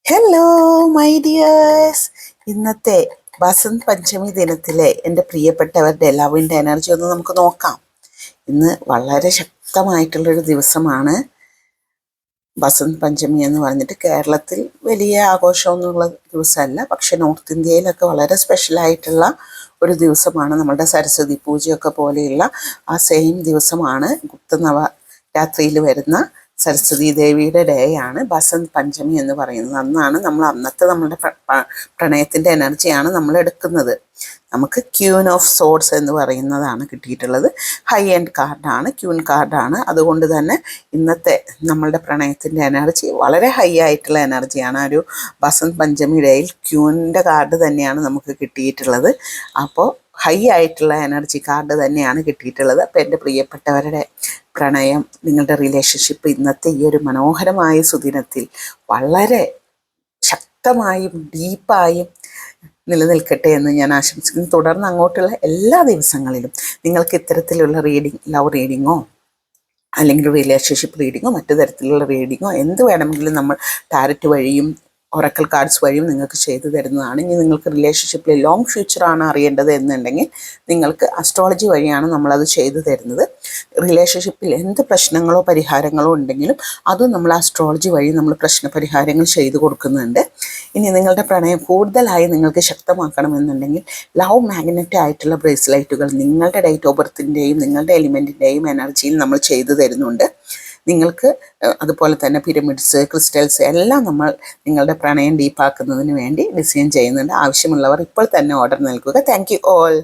Hello my dears. ഇന്നത്തെ വസന്ത് പഞ്ചമി ദിനത്തിലെ എൻ്റെ പ്രിയപ്പെട്ടവരുടെ ലവിൻ്റെ എനർജി ഒന്ന് നമുക്ക് നോക്കാം. ഇന്ന് വളരെ ശക്തമായിട്ടുള്ളൊരു ദിവസമാണ് വസന്ത് പഞ്ചമി എന്ന് പറഞ്ഞിട്ട്. കേരളത്തിൽ വലിയ ആഘോഷമൊന്നുമുള്ള ദിവസമല്ല, പക്ഷെ നോർത്ത് ഇന്ത്യയിലൊക്കെ വളരെ സ്പെഷ്യലായിട്ടുള്ള ഒരു ദിവസമാണ്. നമ്മുടെ സരസ്വതി പൂജയൊക്കെ പോലെയുള്ള ആ സെയിം ദിവസമാണ് ഗുപ്തനവ രാത്രിയിൽ വരുന്ന സരസ്വതി ദേവിയുടെ ഡേയാണ് വസന്ത് പഞ്ചമി എന്ന് പറയുന്നത്. അന്നാണ് അന്നത്തെ നമ്മളുടെ പ്രണയത്തിൻ്റെ എനർജിയാണ് നമ്മൾ എടുക്കുന്നത്. നമുക്ക് ക്യൂൻ ഓഫ് സോഡ്സ് എന്ന് പറയുന്നതാണ് കിട്ടിയിട്ടുള്ളത്. ഹൈ എൻഡ് കാർഡാണ്, ക്യൂൻ കാർഡാണ്. അതുകൊണ്ട് തന്നെ ഇന്നത്തെ നമ്മളുടെ പ്രണയത്തിൻ്റെ എനർജി വളരെ ഹൈ ആയിട്ടുള്ള എനർജിയാണ്. ഒരു വസന്ത് പഞ്ചമി ഡേയിൽ ക്യൂനിൻ്റെ കാർഡ് തന്നെയാണ് നമുക്ക് കിട്ടിയിട്ടുള്ളത്. അപ്പോൾ ഹൈ ആയിട്ടുള്ള എനർജി കാർഡ് തന്നെയാണ് കിട്ടിയിട്ടുള്ളത്. അപ്പോൾ എൻ്റെ പ്രിയപ്പെട്ടവരുടെ പ്രണയം, നിങ്ങളുടെ റിലേഷൻഷിപ്പ് ഇന്നത്തെ ഈ ഒരു മനോഹരമായ സുദിനത്തിൽ വളരെ ശക്തമായും ഡീപ്പായും നിലനിൽക്കട്ടെ എന്ന് ഞാൻ ആശംസിക്കുന്നു. തുടർന്ന് അങ്ങോട്ടുള്ള എല്ലാ ദിവസങ്ങളിലും നിങ്ങൾക്ക് ഇത്തരത്തിലുള്ള ലവ് റീഡിങ്ങോ അല്ലെങ്കിൽ റിലേഷൻഷിപ്പ് റീഡിങ്ങോ മറ്റു തരത്തിലുള്ള റീഡിങ്ങോ എന്ത് വേണമെങ്കിലും നമ്മൾ ടാരറ്റ് വഴിയും ഒറക്കൽ കാർഡ്സ് വഴിയും നിങ്ങൾക്ക് ചെയ്തു തരുന്നതാണ്. ഇനി നിങ്ങൾക്ക് റിലേഷൻഷിപ്പിൽ ലോങ് ഫ്യൂച്ചറാണ് അറിയേണ്ടത് എന്നുണ്ടെങ്കിൽ നിങ്ങൾക്ക് അസ്ട്രോളജി വഴിയാണ് നമ്മളത് ചെയ്തു തരുന്നത്. റിലേഷൻഷിപ്പിൽ എന്ത് പ്രശ്നങ്ങളോ പരിഹാരങ്ങളോ ഉണ്ടെങ്കിലും അതും നമ്മൾ അസ്ട്രോളജി വഴി നമ്മൾ പ്രശ്നപരിഹാരങ്ങൾ ചെയ്തു കൊടുക്കുന്നുണ്ട്. ഇനി നിങ്ങളുടെ പ്രണയം കൂടുതലായി നിങ്ങൾക്ക് ശക്തമാക്കണമെന്നുണ്ടെങ്കിൽ ലവ് മാഗ്നറ്റ് ആയിട്ടുള്ള ബ്രേസ്ലൈറ്റുകൾ നിങ്ങളുടെ ഡേറ്റ് ഓഫ് ബർത്തിൻ്റെയും നിങ്ങളുടെ എലിമെൻറ്റിൻ്റെയും എനർജിയിൽ നമ്മൾ ചെയ്തു തരുന്നുണ്ട്. നിങ്ങൾക്ക് അതുപോലെ തന്നെ പിരമിഡ്സ്, ക്രിസ്റ്റൽസ് എല്ലാം നമ്മൾ നിങ്ങളുടെ പ്രണയം ഡീപ്പാക്കുന്നതിന് വേണ്ടി ഡിസൈൻ ചെയ്യുന്നുണ്ട്. ആവശ്യമുള്ളവർ ഇപ്പോൾ തന്നെ ഓർഡർ നൽകുക. Thank you all.